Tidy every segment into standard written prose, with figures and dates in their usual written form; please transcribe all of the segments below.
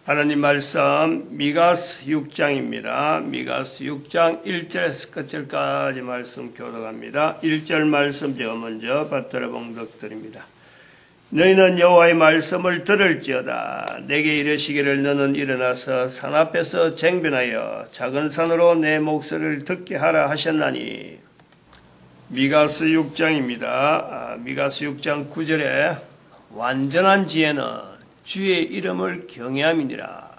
하나님 말씀 미가서 6장입니다. 미가서 6장 1절에서 끝절까지 말씀 교독합니다. 1절 말씀 제가 먼저 받들어 봉독드립니다. 너희는 여호와의 말씀을 들을지어다. 내게 이르시기를 너는 일어나서 산 앞에서 쟁변하여 작은 산으로 내 목소리를 듣게 하라 하셨나니. 미가서 6장입니다. 미가서 6장 9절에 완전한 지혜는 주의 이름을 경외함이니라.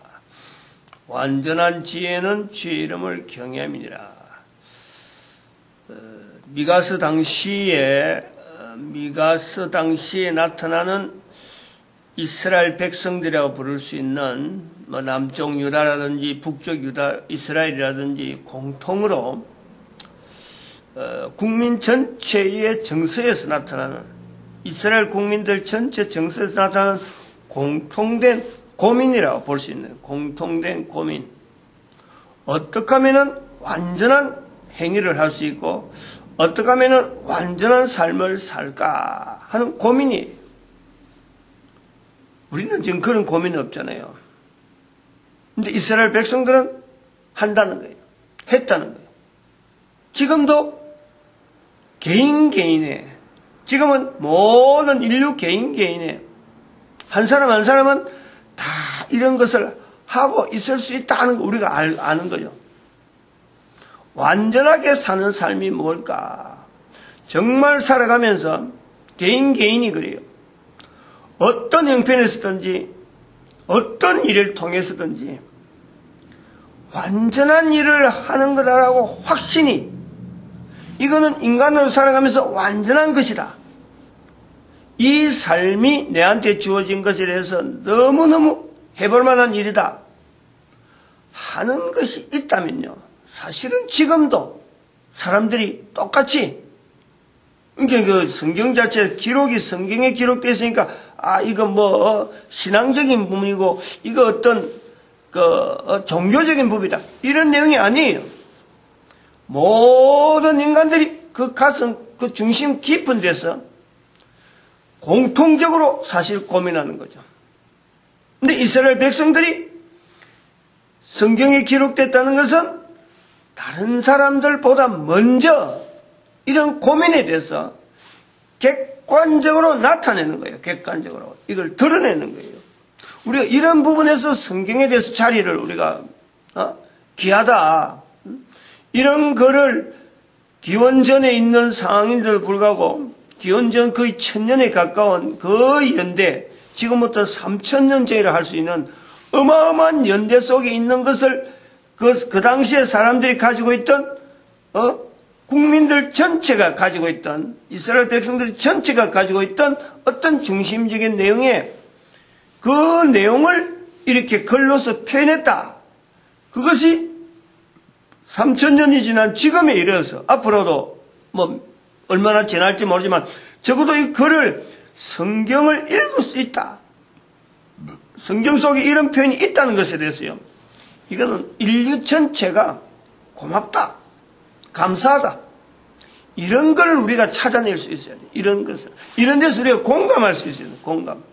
완전한 지혜는 주의 이름을 경외함이니라. 미가서 당시에 나타나는 이스라엘 백성들이라고 부를 수 있는 남쪽 유다라든지 북쪽 유다 이스라엘이라든지 공통으로 국민 전체의 정서에서 나타나는, 이스라엘 국민들 전체 정서에서 나타나는 공통된 고민이라고 볼 수 있는 공통된 고민. 어떻게 하면은 완전한 행위를 할 수 있고 어떻게 하면은 완전한 삶을 살까 하는 고민이에요. 우리는 지금 그런 고민이 없잖아요. 근데 이스라엘 백성들은 한다는 거예요. 했다는 거예요. 지금도 개인의, 지금은 모든 인류 개인의 한 사람 한 사람은 다 이런 것을 하고 있을 수 있다는 거 우리가 아는 거죠. 완전하게 사는 삶이 뭘까? 정말 살아가면서 개인이 그래요. 어떤 형편에서든지 어떤 일을 통해서든지 완전한 일을 하는 거라고 확신이, 이거는 인간으로 살아가면서 완전한 것이다. 이 삶이 내한테 주어진 것에 대해서 너무너무 해볼 만한 일이다 하는 것이 있다면요, 사실은 지금도 사람들이 똑같이, 그 성경 자체 기록이 성경에 기록되어 있으니까 이거 신앙적인 부분이고 이거 어떤 종교적인 부분이다 이런 내용이 아니에요. 모든 인간들이 그 가슴 그 중심 깊은 데서 공통적으로 사실 고민하는 거죠. 근데 이스라엘 백성들이 성경에 기록됐다는 것은 다른 사람들보다 먼저 이런 고민에 대해서 객관적으로 나타내는 거예요. 객관적으로 이걸 드러내는 거예요. 우리가 이런 부분에서 성경에 대해서 자리를 우리가 귀하다, 이런 거를 기원전에 있는 상황인들 불구하고 기원전 거의 1000년에 가까운 그 연대, 지금부터 3000년 전이라 할 수 있는 어마어마한 연대 속에 있는 것을 그 당시에 사람들이 가지고 있던 국민들 전체가 가지고 있던, 이스라엘 백성들 전체가 가지고 있던 어떤 중심적인 내용에 그 내용을 이렇게 글로서 표현했다. 그것이 3000년이 지난 지금에 이르러서 앞으로도 얼마나 지날지 모르지만 적어도 이 글을, 성경을 읽을 수 있다. 성경 속에 이런 표현이 있다는 것에 대해서요, 이거는 인류 전체가 고맙다, 감사하다, 이런 걸 우리가 찾아낼 수 있어야 돼. 이런 것을, 이런 데서 우리가 공감할 수 있어야 돼. 공감.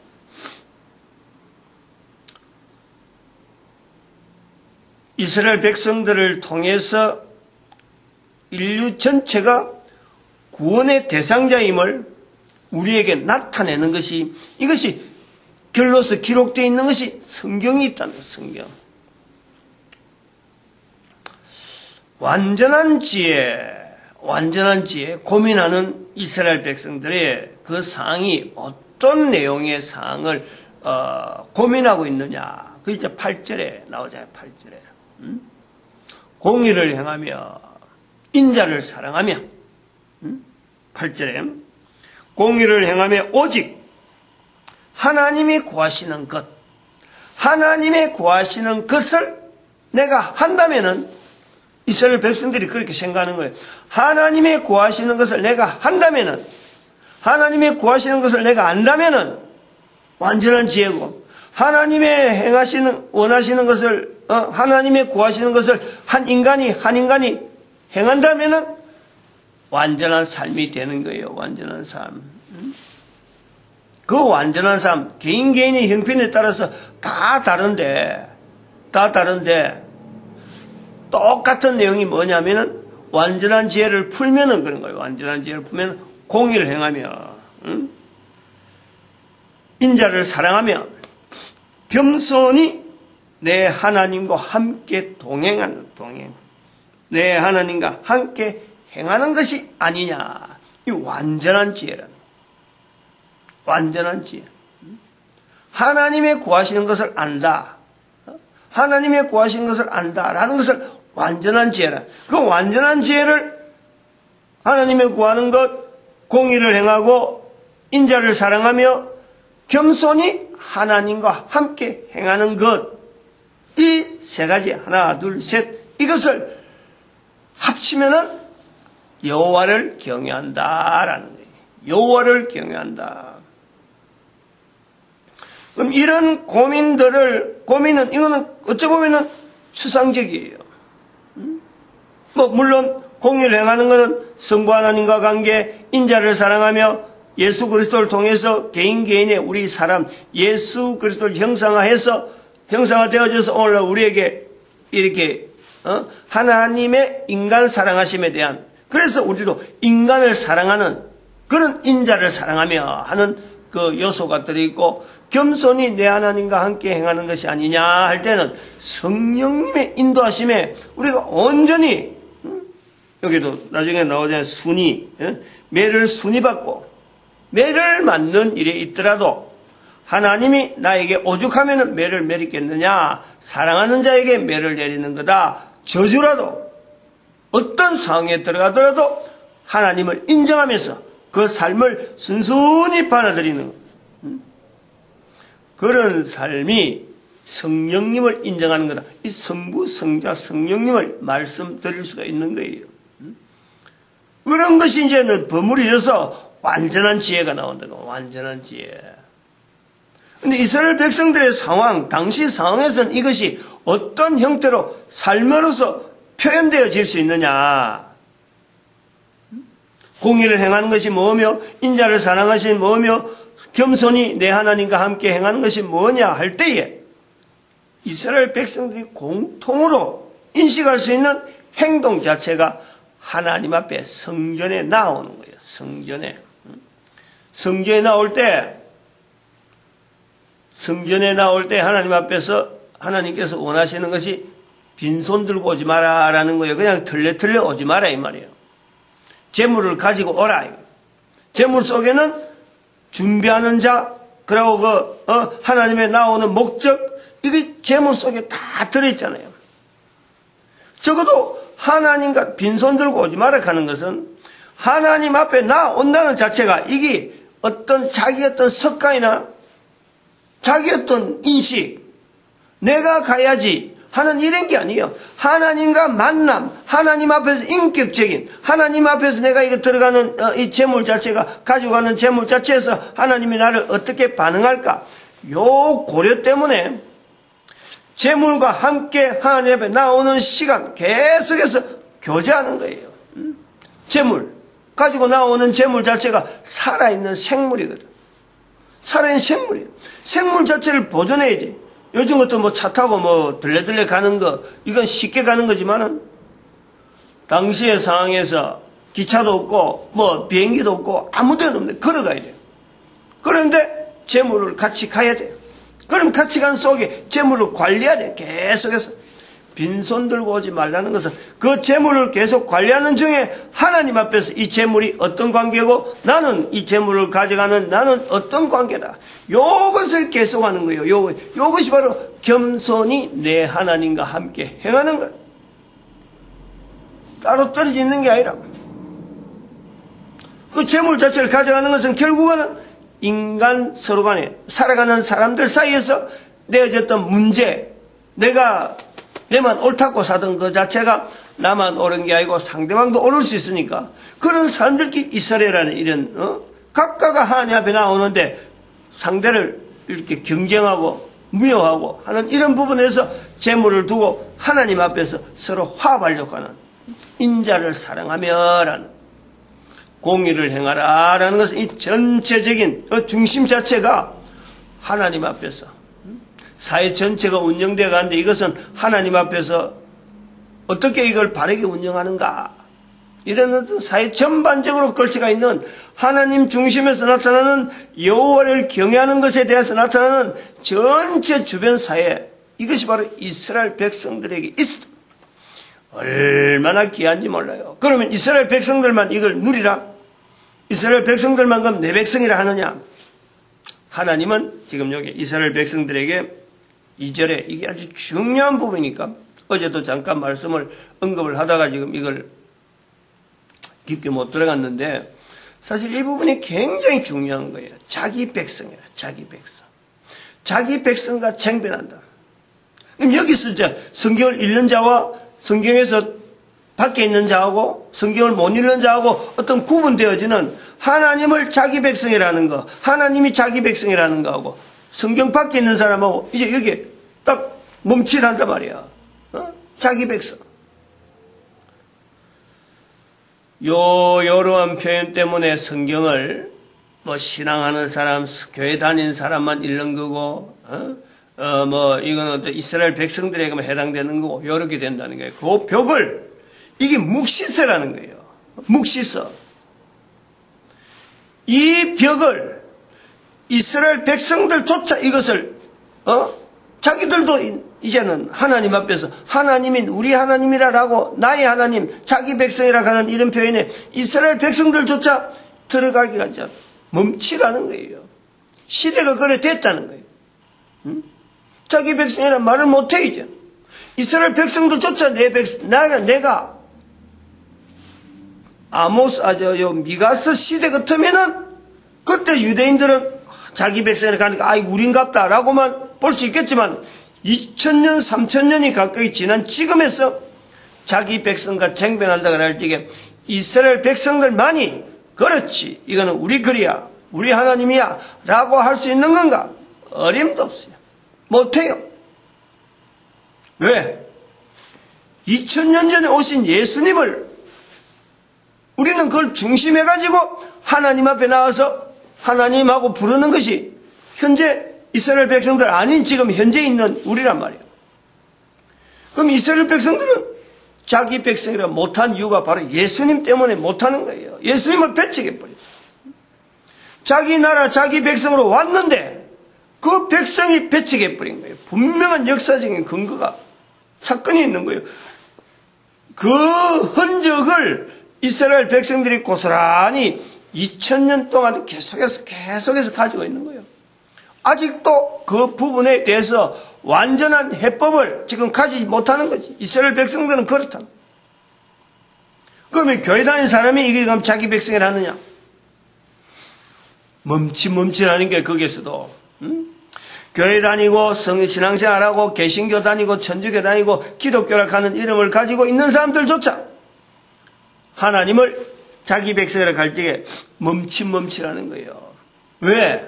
이스라엘 백성들을 통해서 인류 전체가 구원의 대상자임을 우리에게 나타내는 것이, 이것이 결로서 기록되어 있는 것이 성경이 있다는 거예요. 성경. 완전한 지혜, 고민하는 이스라엘 백성들의 그 상황이 어떤 내용의 상황을 고민하고 있느냐. 그 이제 8절에 나오잖아요. 8절에. 공의를 행하며 인자를 사랑하며, 8절에 공의를 행하며 오직 하나님이 구하시는 것, 하나님의 구하시는 것을 내가 한다면은, 이스라엘 백성들이 그렇게 생각하는 거예요. 하나님의 구하시는 것을 내가 한다면은, 하나님의 구하시는 것을 내가 안다면은 완전한 지혜고, 하나님의 원하시는 것을, 하나님의 구하시는 것을 한 인간이 행한다면은 완전한 삶이 되는 거예요. 완전한 삶. 그 완전한 삶, 개인의 형편에 따라서 다 다른데, 똑같은 내용이 뭐냐면은, 완전한 지혜를 풀면은 그런 거예요. 완전한 지혜를 풀면 공의를 행하며, 인자를 사랑하며, 겸손히 내 하나님과 함께 동행. 내 하나님과 함께 행하는 것이 아니냐. 이 완전한 지혜라는. 완전한 지혜. 하나님의 구하시는 것을 안다. 하나님의 구하시는 것을 안다라는 것을 완전한 지혜라. 그 완전한 지혜를 하나님의 구하는 것, 공의를 행하고 인자를 사랑하며 겸손히 하나님과 함께 행하는 것. 이 세 가지 하나, 둘, 셋 이것을 합치면은 여호와를 경외한다라는 거예요. 여호와를 경외한다. 그럼 이런 고민은 이거는 어찌 보면은 추상적이에요. 물론 공의를 행하는 것은 성부 하나님과 관계, 인자를 사랑하며 예수 그리스도를 통해서 개인의 우리 사람 예수 그리스도를 형상화되어져서 오늘 우리에게 이렇게 하나님의 인간 사랑하심에 대한, 그래서 우리도 인간을 사랑하는 그런 인자를 사랑하며 하는 그 요소가 들어있고, 겸손히 내 하나님과 함께 행하는 것이 아니냐 할 때는 성령님의 인도하심에 우리가 온전히, 여기도 나중에 나오잖아요. 매를 받고 매를 맞는 일에 있더라도 하나님이 나에게 오죽하면 매를 내리겠느냐. 사랑하는 자에게 매를 내리는 거다. 저주라도 어떤 상황에 들어가더라도 하나님을 인정하면서 그 삶을 순순히 받아들이는 것. 그런 삶이 성령님을 인정하는 거다. 이 성부, 성자, 성령님을 말씀드릴 수가 있는 거예요. 그런 것이 이제 버무려져서 완전한 지혜가 나온다고. 완전한 지혜. 근데 이스라엘 백성들의 상황, 당시 상황에서는 이것이 어떤 형태로 삶으로서 표현되어질 수 있느냐. 공의를 행하는 것이 뭐며, 인자를 사랑하신 뭐며, 겸손히 내 하나님과 함께 행하는 것이 뭐냐 할 때에 이스라엘 백성들이 공통으로 인식할 수 있는 행동 자체가 하나님 앞에 성전에 나오는 거예요. 성전에 나올 때 하나님 앞에서 하나님께서 원하시는 것이 빈손 들고 오지 마라라는 거예요. 그냥 털레 오지 마라 이 말이에요. 재물을 가지고 오라. 재물 속에는 준비하는 자, 그리고 하나님의 나오는 목적, 이게 재물 속에 다 들어있잖아요. 적어도 하나님과 빈손 들고 오지 마라 하는 것은 하나님 앞에 나온다는 자체가 이게 자기 어떤 습관이나 자기 어떤 인식, 내가 가야지 하는 이런 게 아니에요. 하나님과 만남, 하나님 앞에서 인격적인, 하나님 앞에서 내가 이거 들어가는 이 재물 자체가, 가지고 가는 재물 자체에서 하나님이 나를 어떻게 반응할까? 요 고려 때문에 재물과 함께 하나님 앞에 나오는 시간 계속해서 교제하는 거예요. 가지고 나오는 재물 자체가 살아있는 생물이거든. 살아있는 생물이에요. 생물 자체를 보존해야지. 요즘 것도 차 타고 들레들레 가는 거, 이건 쉽게 가는 거지만은, 당시의 상황에서 기차도 없고, 비행기도 없고, 아무 데는 없는데, 걸어가야 돼요. 그런데, 재물을 같이 가야 돼요. 그럼 같이 간 속에 재물을 관리해야 돼요. 계속해서. 빈손 들고 오지 말라는 것은 그 재물을 계속 관리하는 중에 하나님 앞에서 이 재물이 어떤 관계고 나는 이 재물을 가져가는 나는 어떤 관계다. 요것을 계속하는 거예요. 요것이 바로 겸손히 내 하나님과 함께 행하는 것. 따로 떨어져 있는 게 아니라 그 재물 자체를 가져가는 것은 결국은 인간 서로 간에 살아가는 사람들 사이에서 내어졌던 문제, 내만 옳다고 사던 그 자체가 나만 옳은 게 아니고 상대방도 옳을 수 있으니까 그런 사람들끼리 이스라엘이라는 이런 각각가 하나님 앞에 나오는데 상대를 이렇게 경쟁하고 무효하고 하는 이런 부분에서 재물을 두고 하나님 앞에서 서로 화합하려고 하는 인자를 사랑하며라는 공의를 행하라 라는 것은 이 전체적인 중심 자체가 하나님 앞에서 사회 전체가 운영되어 가는데 이것은 하나님 앞에서 어떻게 이걸 바르게 운영하는가, 이런 어떤 사회 전반적으로 걸쳐가 있는 하나님 중심에서 나타나는 여호와를 경외하는 것에 대해서 나타나는 전체 주변 사회, 이것이 바로 이스라엘 백성들에게 있어. 얼마나 귀한지 몰라요. 그러면 이스라엘 백성들만 이걸 누리라? 이스라엘 백성들만 그럼 내 백성이라 하느냐? 하나님은 지금 여기 이스라엘 백성들에게 2절에 이게 아주 중요한 부분이니까 어제도 잠깐 말씀을 언급을 하다가 지금 이걸 깊게 못 들어갔는데, 사실 이 부분이 굉장히 중요한 거예요. 자기 백성이라, 자기 백성. 자기 백성과 쟁변한다. 그럼 여기서 이제 성경을 읽는 자와 성경에서 밖에 있는 자하고 성경을 못 읽는 자하고 어떤 구분되어지는, 하나님을 자기 백성이라는 거, 하나님이 자기 백성이라는 거하고 성경 밖에 있는 사람하고 이제 여기 딱 멈칫한단 말이야. 자기 백성. 여러한 표현 때문에 성경을 신앙하는 사람, 교회 다니는 사람만 읽는 거고, 이거는 이스라엘 백성들에게만 해당되는 거고, 이렇게 된다는 거예요. 그 벽을, 이게 묵시서라는 거예요. 묵시서. 이 벽을 이스라엘 백성들조차 이것을, 자기들도 이제는 하나님 앞에서 하나님인 우리 하나님이라고, 나의 하나님, 자기 백성이라 하는 이런 표현에 이스라엘 백성들조차 들어가기가 이제 멈추라는 거예요. 시대가 그래 됐다는 거예요. 자기 백성이란 말을 못해 이제. 이스라엘 백성들조차 내 백성, 내가 미가서 시대 같으면은 그때 유대인들은 자기 백성이라 가니까 우린갑다라고만 볼 수 있겠지만 2000년, 3000년이 가까이 지난 지금에서 자기 백성과 쟁변한다고 할 때에 이스라엘 백성들만이 그렇지, 이거는 우리 글이야, 우리 하나님이야 라고 할 수 있는 건가? 어림도 없어요. 못해요. 왜? 2000년 전에 오신 예수님을 우리는 그걸 중심해가지고 하나님 앞에 나와서 하나님하고 부르는 것이 현재 이스라엘 백성들 아닌 지금 현재 있는 우리란 말이에요. 그럼 이스라엘 백성들은 자기 백성이라 못한 이유가 바로 예수님 때문에 못하는 거예요. 예수님을 배척해버려요. 자기 나라 자기 백성으로 왔는데 그 백성이 배척해버린 거예요. 분명한 역사적인 근거가, 사건이 있는 거예요. 그 흔적을 이스라엘 백성들이 고스란히 2000년 동안 계속해서 가지고 있는 거예요. 아직도 그 부분에 대해서 완전한 해법을 지금 가지지 못하는 거지. 이스라엘 백성들은 그렇다. 그러면 교회 다니는 사람이 이게 그럼 자기 백성이라 하느냐? 멈칫멈칫하는 게 거기에서도, 교회 다니고 신앙생활하고 개신교 다니고 천주교 다니고 기독교라 하는 이름을 가지고 있는 사람들조차 하나님을 자기 백성이라 할 때에 멈칫멈칫하는 거예요. 왜?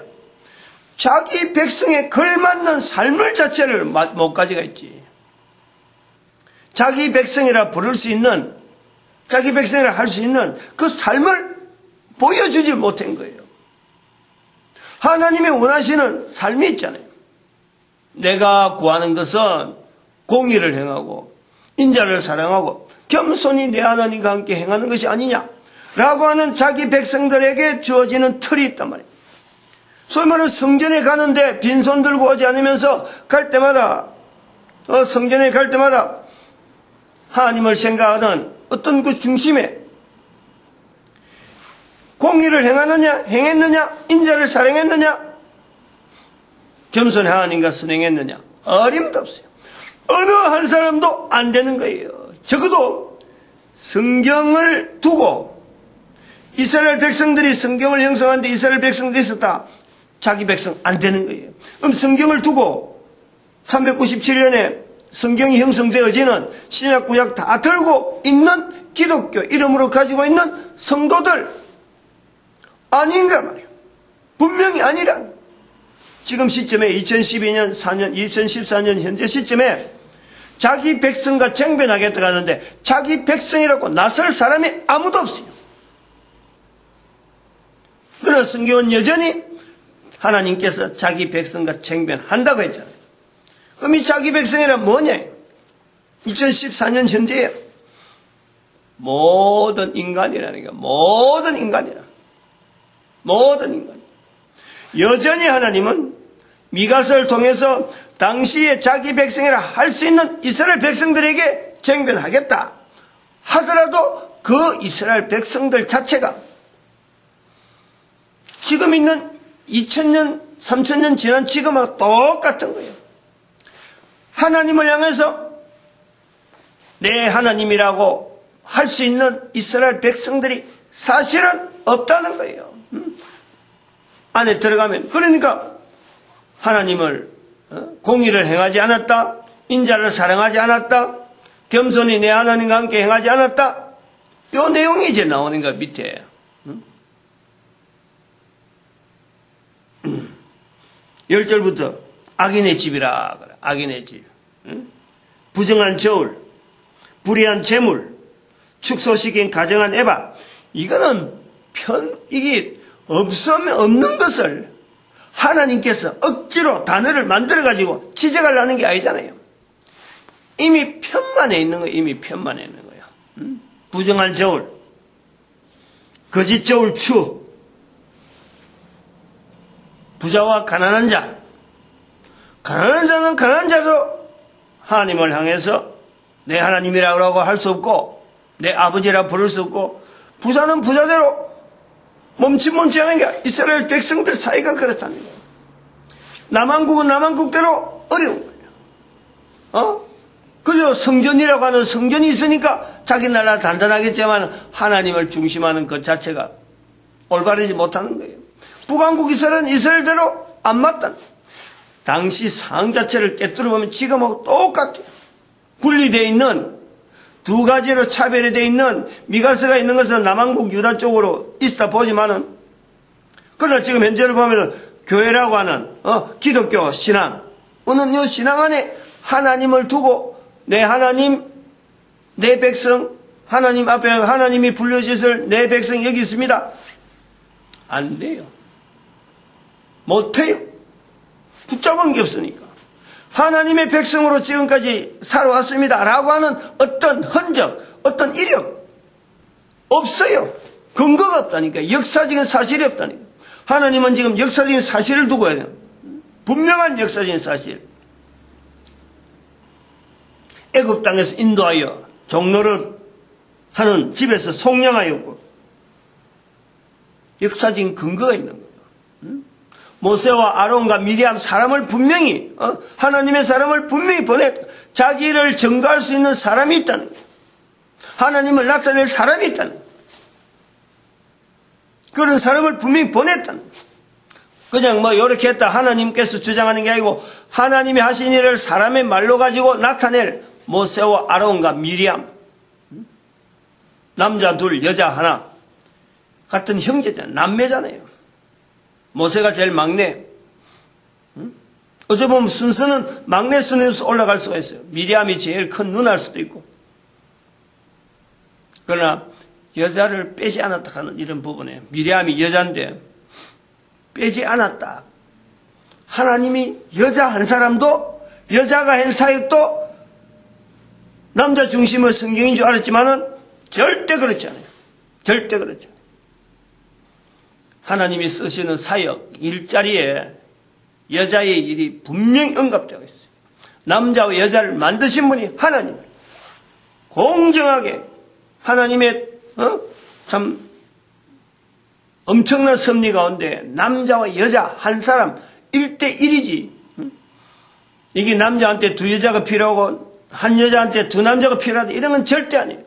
자기 백성에 걸맞는 삶을 자체를 못 가지고 있지. 자기 백성이라 부를 수 있는, 자기 백성이라 할 수 있는 그 삶을 보여주지 못한 거예요. 하나님이 원하시는 삶이 있잖아요. 내가 구하는 것은 공의를 행하고 인자를 사랑하고 겸손히 내 하나님과 함께 행하는 것이 아니냐라고 하는 자기 백성들에게 주어지는 틀이 있단 말이에요. 소위 말하는 성전에 가는데 빈손 들고 오지 않으면서 갈 때마다, 성전에 갈 때마다 하나님을 생각하는 어떤 그 중심에 공의를 행했느냐, 인자를 사랑했느냐, 겸손히 하나님과 선행했느냐, 어림도 없어요. 어느 한 사람도 안 되는 거예요. 적어도 성경을 두고 이스라엘 백성들이 성경을 형성하는데 이스라엘 백성들이 있었다. 자기 백성 안 되는 거예요. 그럼 성경을 두고 397년에 성경이 형성되어지는 신약 구약 다 들고 있는 기독교 이름으로 가지고 있는 성도들 아닌가 말이에요. 분명히 아니라. 지금 시점에 2014년 현재 시점에 자기 백성과 쟁변하겠다고 하는데 자기 백성이라고 나설 사람이 아무도 없어요. 그러나 성경은 여전히 하나님께서 자기 백성과 쟁변한다고 했잖아요. 그럼 이 자기 백성이란 뭐냐? 2014년 현재에 모든 인간이라는 게 모든 인간이라. 모든 인간. 여전히 하나님은 미가서를 통해서 당시에 자기 백성이라 할 수 있는 이스라엘 백성들에게 쟁변하겠다 하더라도 그 이스라엘 백성들 자체가 지금 있는 2000년, 3000년 지난 지금하고 똑같은 거예요. 하나님을 향해서 내 하나님이라고 할 수 있는 이스라엘 백성들이 사실은 없다는 거예요. 안에 들어가면. 그러니까 하나님을 공의를 행하지 않았다. 인자를 사랑하지 않았다. 겸손히 내 하나님과 함께 행하지 않았다. 이 내용이 이제 나오는 거야, 밑에. 10절부터 악인의 집이라 그래. 악인의 집. 부정한 저울, 불의한 재물, 축소시킨 가정한 에바. 이거는 이게 없는 것을 하나님께서 억지로 단어를 만들어가지고 지적하려는 게 아니잖아요. 이미 편만에 있는 거예요. 이미 편만에 있는 거예요. 부정한 저울, 거짓 저울 추, 부자와 가난한 자. 가난한 자는 가난한 자도 하나님을 향해서 내 하나님이라고 할 수 없고 내 아버지라 부를 수 없고 부자는 부자대로 멈칫멈칫하는 게 이스라엘 백성들 사이가 그렇다는 거예요. 남한국은 남한국대로 어려운 거예요. 그저 성전이라고 하는 성전이 있으니까 자기 나라 단단하겠지만 하나님을 중심하는 것 자체가 올바르지 못하는 거예요. 북한국 이스라엘은 이스라엘대로 안 맞다는 거예요. 당시 상황 자체를 깨뜨려보면 지금하고 똑같아요. 분리되어 있는 두 가지로 차별이 되어 있는 미가서가 있는 것은 남한국 유다 쪽으로 있다 보지만은 그러나 지금 현재를 보면 교회라고 하는 기독교 신앙은 이 신앙 안에 하나님을 두고 내 하나님, 내 백성, 하나님 앞에 하나님이 불려주실 내 백성 여기 있습니다. 안 돼요. 못해요. 붙잡은 게 없으니까. 하나님의 백성으로 지금까지 살아왔습니다 라고 하는 어떤 흔적, 어떤 이력 없어요. 근거가 없다니까. 역사적인 사실이 없다니까. 하나님은 지금 역사적인 사실을 두고 해야 돼요. 분명한 역사적인 사실. 애굽 땅에서 인도하여 종노릇 하는 집에서 속량하였고 역사적인 근거가 있는 거예요. 모세와 아론과 미리암 사람을 분명히 하나님의 사람을 분명히 자기를 증거할 수 있는 사람이 있다는 거예요. 하나님을 나타낼 사람이 있다는 거예요. 그런 사람을 분명히 보냈다는 거예요. 그냥 이렇게 했다 하나님께서 주장하는 게 아니고 하나님이 하신 일을 사람의 말로 가지고 나타낼 모세와 아론과 미리암, 남자 둘 여자 하나 같은 형제잖아요. 남매잖아요. 모세가 제일 막내. 어찌 보면 순서는 막내 순에서 올라갈 수가 있어요. 미리암이 제일 큰 누나일 수도 있고. 그러나 여자를 빼지 않았다 하는 이런 부분에 미리암이 여자인데 빼지 않았다. 하나님이 여자 한 사람도 여자가 한 사역도 남자 중심의 성경인 줄 알았지만은 절대 그렇지 않아요. 절대 그렇지 않아요. 하나님이 쓰시는 사역, 일자리에 여자의 일이 분명히 언급되어 있어요. 남자와 여자를 만드신 분이 하나님을 공정하게 하나님의 참 엄청난 섭리 가운데 남자와 여자 한 사람 1대1이지. 이게 남자한테 두 여자가 필요하고 한 여자한테 두 남자가 필요하다 이런 건 절대 아니에요.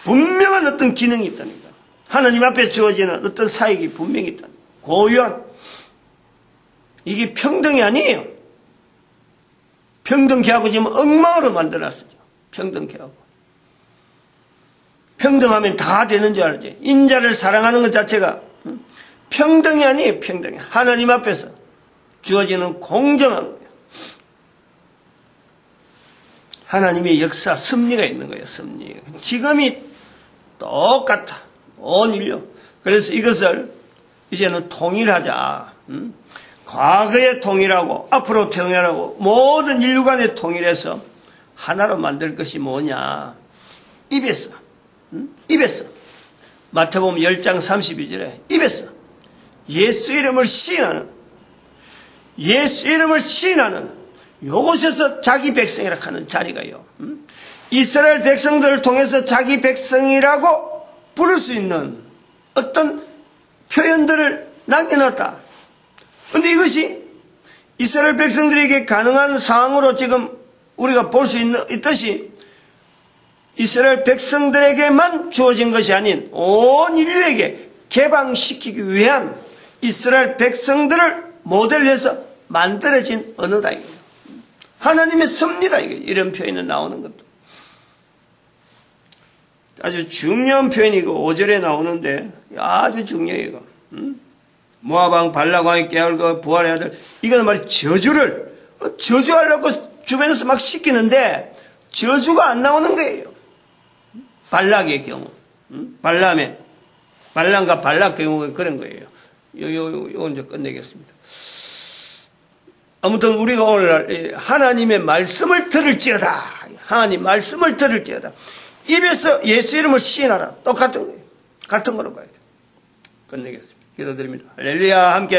분명한 어떤 기능이 있다니까. 하나님 앞에 주어지는 어떤 사역이 분명히 있다. 고유한. 이게 평등이 아니에요. 평등케하고 지금 엉망으로 만들어놨어요. 평등케하고. 평등하면 다 되는 줄 알지. 인자를 사랑하는 것 자체가 평등이 아니에요. 평등이. 하나님 앞에서 주어지는 공정한 거예요. 하나님의 역사, 섭리가 있는 거예요. 섭리. 지금이 똑같아. 온 인류. 그래서 이것을 이제는 통일하자. 과거에 통일하고 앞으로 통일하고 모든 인류 간에 통일해서 하나로 만들 것이 뭐냐. 입에서 마태복음 10장 32절에 입에서 예수 이름을 시인하는 이곳에서 자기 백성이라 하는 자리가요. 이스라엘 백성들을 통해서 자기 백성이라고 부를 수 있는 어떤 표현들을 남겨놨다. 그런데 이것이 이스라엘 백성들에게 가능한 상황으로 지금 우리가 볼 수 있듯이 이스라엘 백성들에게만 주어진 것이 아닌 온 인류에게 개방시키기 위한 이스라엘 백성들을 모델로 해서 만들어진 언어다. 하나님의 섭리다. 이런 표현이 나오는 것도. 아주 중요한 표현이고 5절에 나오는데 아주 중요해요. 모압왕 발락왕이 깨알고 부활의 아들, 이거는 말이 저주하려고 주변에서 막 시키는데 저주가 안 나오는 거예요. 발락의 경우, 발람과 발락 경우가 그런 거예요. 요거 이제 끝내겠습니다. 아무튼 우리가 오늘날 하나님의 말씀을 들을지어다. 하나님 말씀을 들을지어다. 입에서 예수 이름을 시인하라. 똑같은 거예요. 같은 거로 봐야 돼요. 끝내겠습니다. 기도드립니다. 할렐루야. 함께